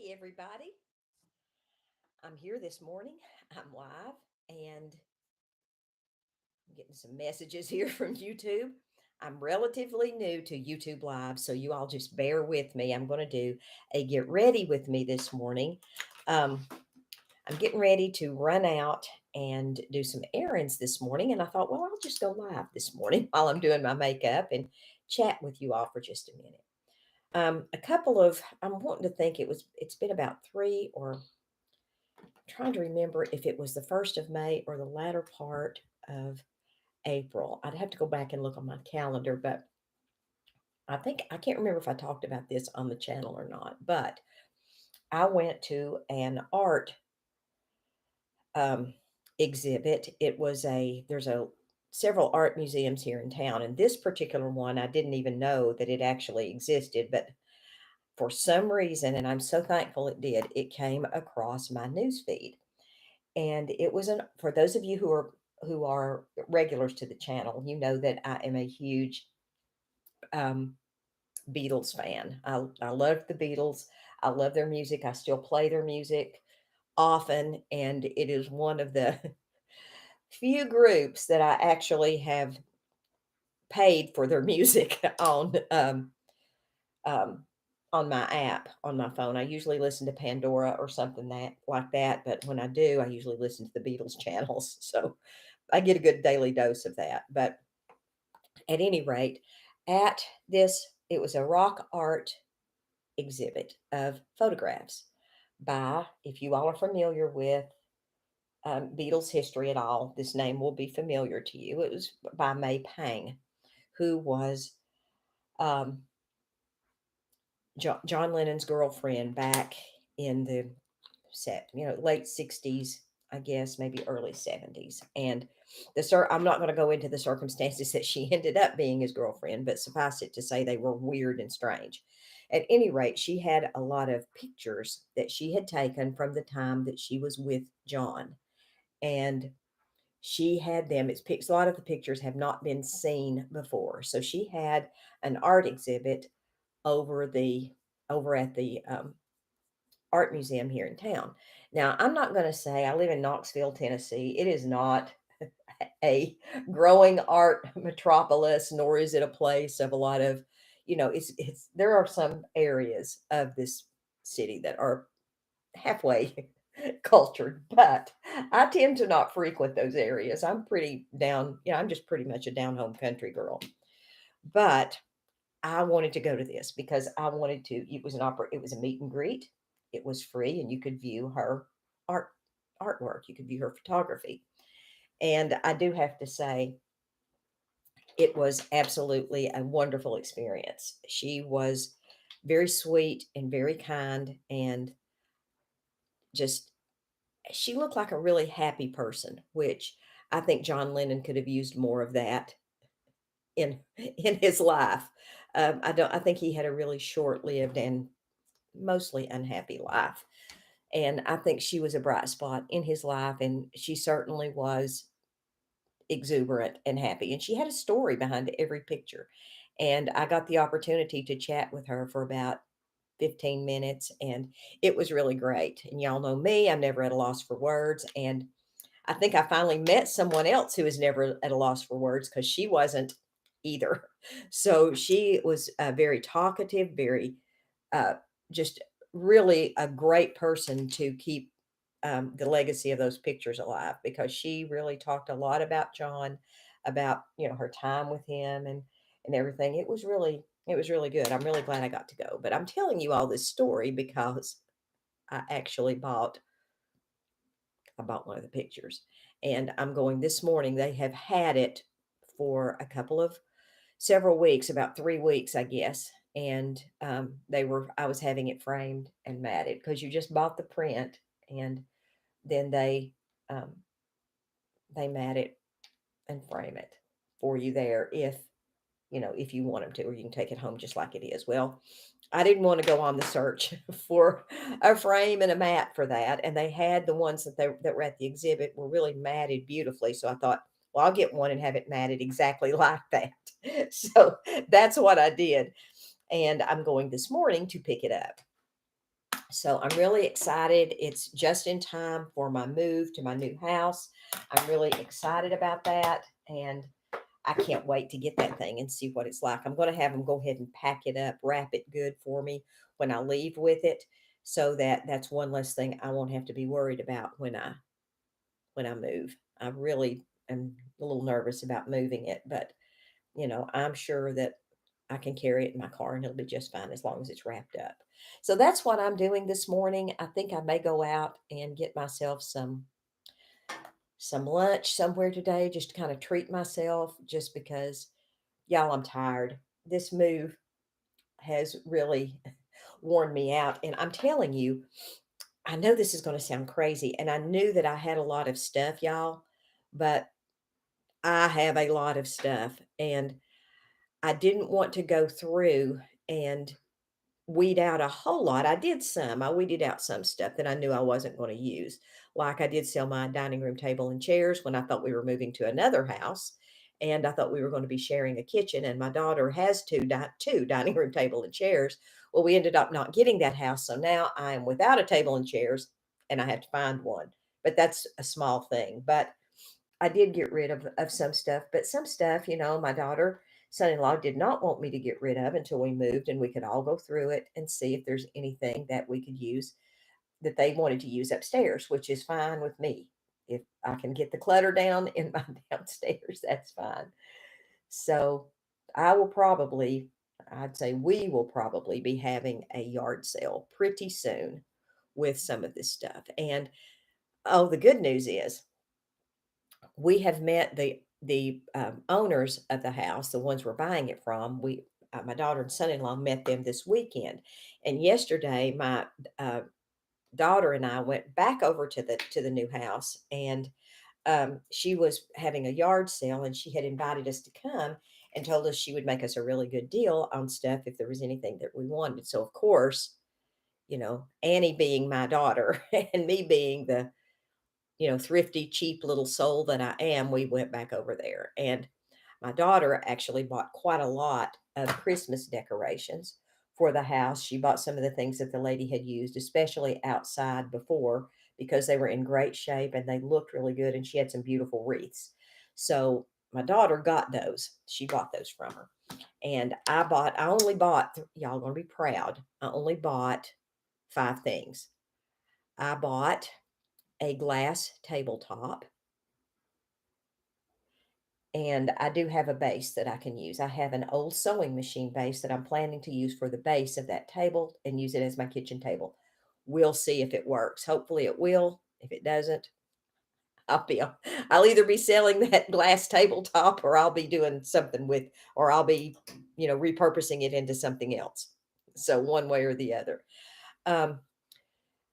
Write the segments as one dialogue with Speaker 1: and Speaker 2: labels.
Speaker 1: Hey, everybody. I'm here this morning. I'm live and I'm getting some messages here from YouTube. I'm relatively new to YouTube Live, so you all just bear with me. I'm going to do a get ready with me this morning. Um, I'm getting ready to run out and do some errands this morning, and I thought, well, I'll just go live this morning while I'm doing my makeup and chat with you all for just a minute. I'm wanting to think it's been about trying to remember if it was the 1st of May or the latter part of April. I'd have to go back and look on my calendar, but I can't remember if I talked about this on the channel or not. But I went to an art um, exhibit. There's a several art museums here in town, and this particular one I didn't even know that it actually existed, but for some reason, and I'm so thankful it did, it came across my news feed. And it was an for those of you who are regulars to the channel, you know that I am a huge um, Beatles fan. I love the Beatles. I love their music. I still play their music often, and it is one of the few groups that I actually have paid for their music um, on my app on my phone. I usually listen to Pandora or something that like that, but when I do, I usually listen to the Beatles channels. So I get a good daily dose of that. But at any rate, at it was a rock art exhibit of photographs by, if you all are familiar with Beatles history at all, this name will be familiar to you. It was by May Pang, who was um, John Lennon's girlfriend back in the late 60s, I guess, maybe early 70s. And I'm not going to go into the circumstances that she ended up being his girlfriend, but suffice it to say they were weird and strange. At any rate, she had a lot of pictures that she had taken from the time that she was with John. And she had them, a lot of the pictures have not been seen before. So she had an art exhibit over the over at the art museum here in town. Now, I'm not going to say I live in Knoxville, Tennessee. It is not a growing art metropolis, nor is it a place of a lot of, it's there are some areas of this city that are halfway cultured, but I tend to not frequent those areas. I'm pretty down, I'm just pretty much a down home country girl. But I wanted to go to this because I wanted to. It was a meet and greet. It was free, and you could view her art artwork. You could view her photography. And I do have to say, it was absolutely a wonderful experience. She was very sweet and very kind, and just she looked like a really happy person, which I think John Lennon could have used more of that in his life. I think he had a really short lived and mostly unhappy life. And I think she was a bright spot in his life, and she certainly was exuberant and happy. And she had a story behind every picture. And I got the opportunity to chat with her for about 15 minutes, and it was really great. And y'all know me, I'm never at a loss for words. And I think I finally met someone else who was never at a loss for words because she wasn't either. So she was very talkative, very uh, just really a great person to keep the legacy of those pictures alive, because she really talked a lot about John, about her time with him and everything. It was really good. I'm really glad I got to go. But I'm telling you all this story because I actually bought one of the pictures, and I'm going this morning. They have had it for several weeks, about 3 weeks, I guess. And I was having it framed and matted because you just bought the print, and then um, they mat it and frame it for you there if you want them to, or you can take it home just like it is. Well, I didn't want to go on the search for a frame and a mat for that, and they had the ones that were at the exhibit were really matted beautifully. So I thought, well, I'll get one and have it matted exactly like that. So that's what I did, and I'm going this morning to pick it up. So I'm really excited. It's just in time for my move to my new house. I'm really excited about that. And I can't wait to get that thing and see what it's like. I'm going to have them go ahead and pack it up, wrap it good for me when I leave with it, so that that's one less thing I won't have to be worried about when I move. I really am a little nervous about moving it, but I'm sure that I can carry it in my car and it'll be just fine as long as it's wrapped up. So that's what I'm doing this morning. I think I may go out and get myself some lunch somewhere today just to kind of treat myself just because y'all, I'm tired. This move has really worn me out, and I'm telling you, I know this is going to sound crazy, and I knew that I had a lot of stuff, y'all, but I have a lot of stuff, and I didn't want to go through and weed out a whole lot. I did some. I weeded out some stuff that I knew I wasn't going to use. Like I did sell my dining room table and chairs when I thought we were moving to another house. And I thought we were going to be sharing a kitchen. And my daughter has two dining room table and chairs. Well, we ended up not getting that house. So now I am without a table and chairs and I have to find one. But that's a small thing. But I did get rid of some stuff, but some stuff, my daughter son-in-law did not want me to get rid of until we moved and we could all go through it and see if there's anything that we could use that they wanted to use upstairs, which is fine with me. If I can get the clutter down in my downstairs, that's fine. So I will probably, I'd say we will probably be having a yard sale pretty soon with some of this stuff. And oh, the good news is we have met the owners of the house, the ones we're buying it from. My daughter and son-in-law met them this weekend, and yesterday my uh, daughter and I went back over to the new house, and she was having a yard sale, and she had invited us to come and told us she would make us a really good deal on stuff if there was anything that we wanted. So of course, Annie being my daughter and me being the thrifty, cheap little soul that I am, we went back over there. And my daughter actually bought quite a lot of Christmas decorations for the house. She bought some of the things that the lady had used, especially outside before, because they were in great shape and they looked really good. And she had some beautiful wreaths. So my daughter got those. She bought those from her. And I only bought, y'all gonna be proud. I only bought five things. I bought a glass tabletop, and I do have a base that I can use. I have an old sewing machine base that I'm planning to use for the base of that table and use it as my kitchen table. We'll see if it works. Hopefully it will. If it doesn't, I'll either be selling that glass tabletop or I'll be doing something with, or I'll be, repurposing it into something else. So one way or the other. Um,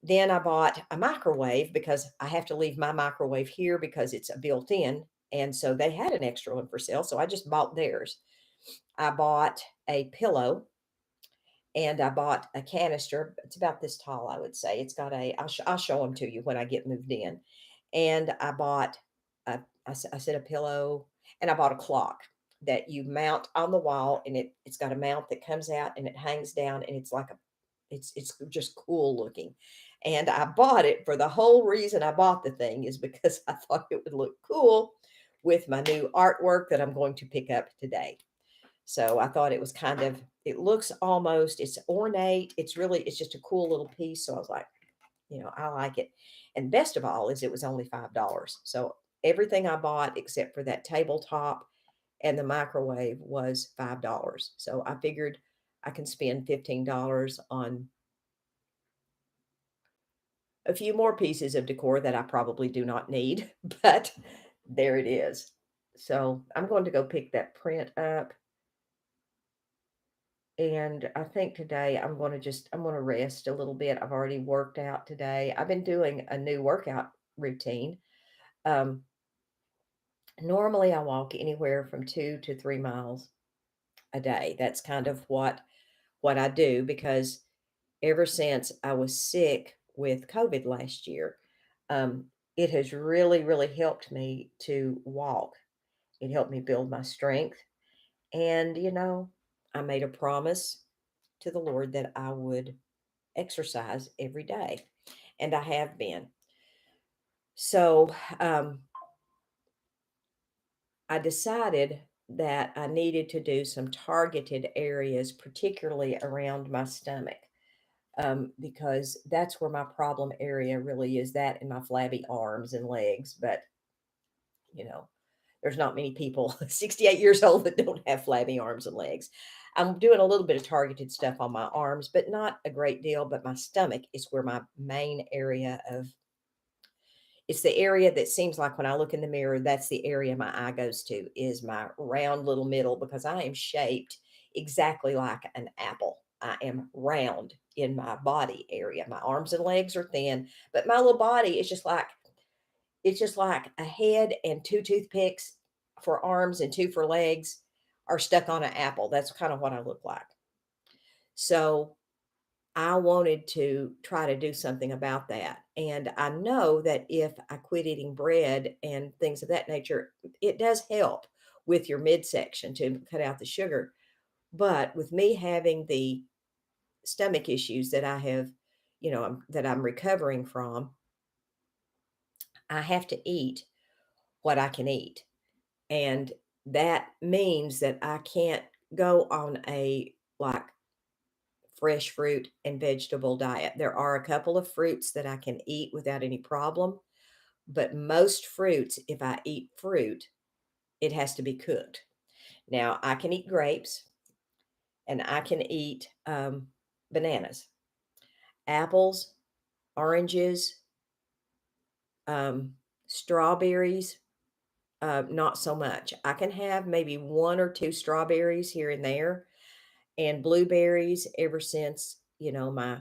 Speaker 1: Then I bought a microwave because I have to leave my microwave here because it's a built-in, and so they had an extra one for sale, so I just bought theirs. I bought a pillow, and I bought a canister. It's about this tall, I would say. I'll show them to you when I get moved in. And I bought I said a pillow, and I bought a clock that you mount on the wall, and it's got a mount that comes out and it hangs down, and it's just cool looking. And I bought it for the whole reason I bought the thing is because I thought it would look cool with my new artwork that I'm going to pick up today. So I thought it was it looks almost, it's ornate. It's just a cool little piece. So I was like, I like it. And best of all is it was only $5. So everything I bought except for that tabletop and the microwave was $5. So I figured I can spend $15 on a few more pieces of decor that I probably do not need, but there it is. So I'm going to go pick that print up. And I think today I'm going to rest a little bit. I've already worked out today. I've been doing a new workout routine. Um, Normally I walk anywhere from 2 to 3 miles a day. That's kind of what I do because ever since I was sick with COVID last year, um, it has really, really helped me to walk. It helped me build my strength. And, I made a promise to the Lord that I would exercise every day, and I have been. So I decided that I needed to do some targeted areas, particularly around my stomach, because that's where my problem area really is, that in my flabby arms and legs. But, you know, there's not many people 68 years old that don't have flabby arms and legs. I'm doing a little bit of targeted stuff on my arms, but not a great deal. But my stomach is where my main area of, it's the area that seems like when I look in the mirror, that's the area my eye goes to, is my round little middle, because I am shaped exactly like an apple. I am round in my body area. My arms and legs are thin, but my little body is just like, it's just like a head and two toothpicks for arms and two for legs are stuck on an apple. That's kind of what I look like. So I wanted to try to do something about that. And I know that if I quit eating bread and things of that nature, it does help with your midsection to cut out the sugar. But with me having the stomach issues that I have, that I'm recovering from, I have to eat what I can eat. And that means that I can't go on a like fresh fruit and vegetable diet. There are a couple of fruits that I can eat without any problem, but most fruits, if I eat fruit, it has to be cooked. Now, I can eat grapes and I can eat bananas, apples, oranges, um, strawberries, not so much. I can have maybe one or two strawberries here and there, and blueberries ever since, I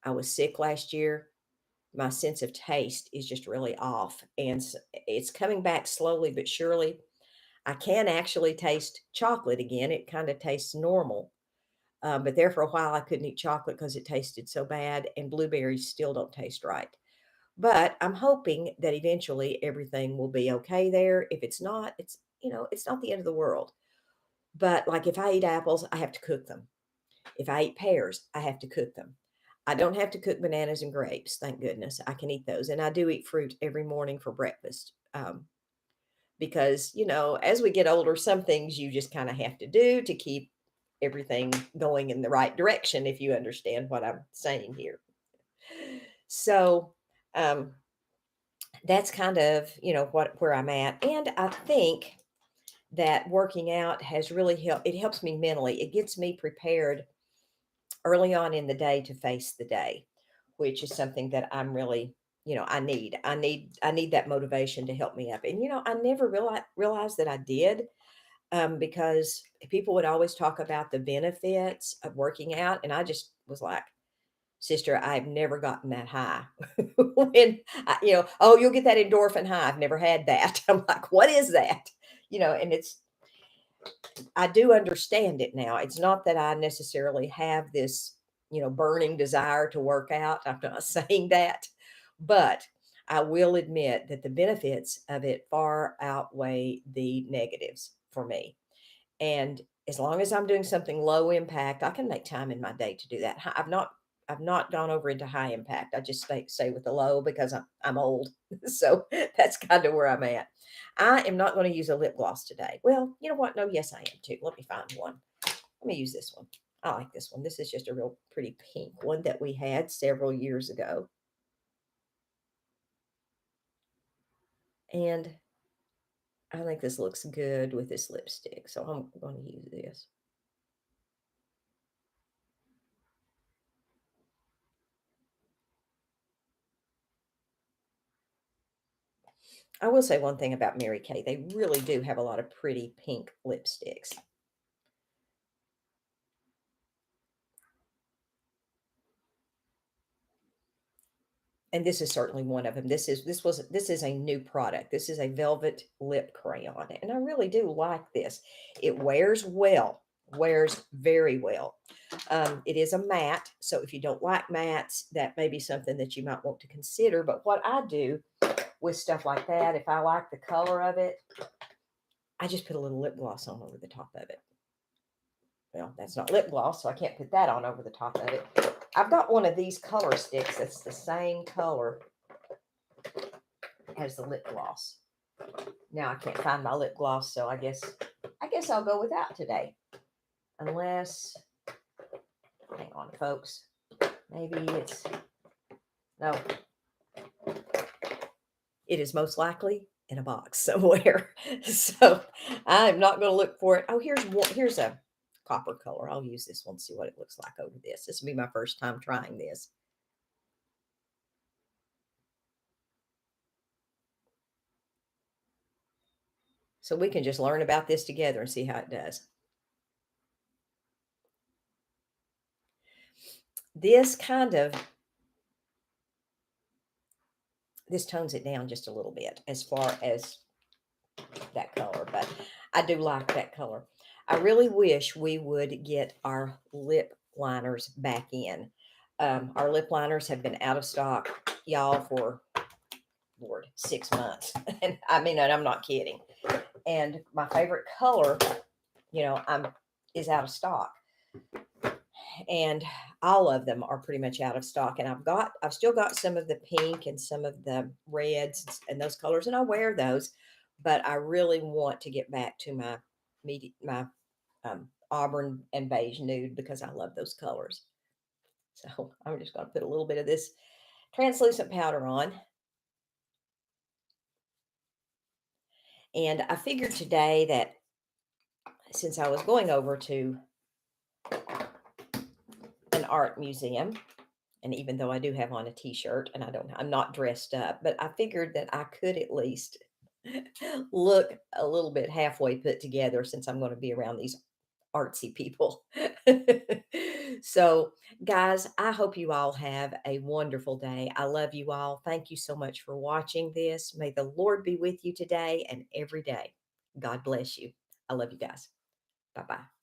Speaker 1: was sick last year. My sense of taste is just really off, and it's coming back slowly but surely. I can actually taste chocolate again. It kind of tastes normal. But there for a while, I couldn't eat chocolate because it tasted so bad, and blueberries still don't taste right. But I'm hoping that eventually everything will be okay there. If it's not, it's not the end of the world. But like if I eat apples, I have to cook them. If I eat pears, I have to cook them. I don't have to cook bananas and grapes, thank goodness. I can eat those. And I do eat fruit every morning for breakfast. Because, as we get older, some things you just kind of have to do to keep everything going in the right direction, if you understand what I'm saying here. So, um, that's kind of, where I'm at. And I think that working out has really helped. It helps me mentally. It gets me prepared early on in the day to face the day, which is something that I'm really, I need that motivation to help me up. And I never realized that I did, because people would always talk about the benefits of working out, and I just was like, sister, I've never gotten that high. When oh, you'll get that endorphin high. I've never had that. I'm like, what is that? And I do understand it now. It's not that I necessarily have this, burning desire to work out. I'm not saying that, but I will admit that the benefits of it far outweigh the negatives for me. And as long as I'm doing something low impact, I can make time in my day to do that. I've not gone over into high impact. I just stay with the low because I'm old. So that's kind of where I'm at. I am not going to use a lip gloss today. Well, you know what? No, yes, I am too. Let me find one. Let me use this one. I like this one. This is just a real pretty pink one that we had several years ago. And I think this looks good with this lipstick. So I'm going to use this. I will say one thing about Mary Kay. They really do have a lot of pretty pink lipsticks. And this is certainly one of them. This is a new product. This is a velvet lip crayon, and I really do like this. It wears well, wears very well. It is a matte, so if you don't like mattes, that may be something that you might want to consider. But what I do with stuff like that, if I like the color of it, I just put a little lip gloss on over the top of it. Well, that's not lip gloss, so I can't put that on over the top of it. I've got one of these color sticks that's the same color as the lip gloss. Now I can't find my lip gloss, so I guess I'll go without today. Unless, hang on, folks. Maybe it's, no, it is most likely in a box somewhere. So I'm not going to look for it. Oh, here's a copper color. I'll use this one, see what it looks like over this. This will be my first time trying this. So we can just learn about this together and see how it does. This tones it down just a little bit as far as that color, but I do like that color. I really wish we would get our lip liners back in. Our lip liners have been out of stock, y'all, for, Lord, 6 months. And I mean, and I'm not kidding. And my favorite color, is out of stock. And all of them are pretty much out of stock. And I've still got some of the pink and some of the reds and those colors, and I wear those. But I really want to get back to my auburn and beige nude because I love those colors. So I'm just going to put a little bit of this translucent powder on. And I figured today that since I was going over to an art museum, and even though I do have on a t-shirt and I'm not dressed up, but I figured that I could at least look a little bit halfway put together since I'm going to be around these artsy people. So, guys, I hope you all have a wonderful day. I love you all. Thank you so much for watching this. May the Lord be with you today and every day. God bless you. I love you guys. Bye bye.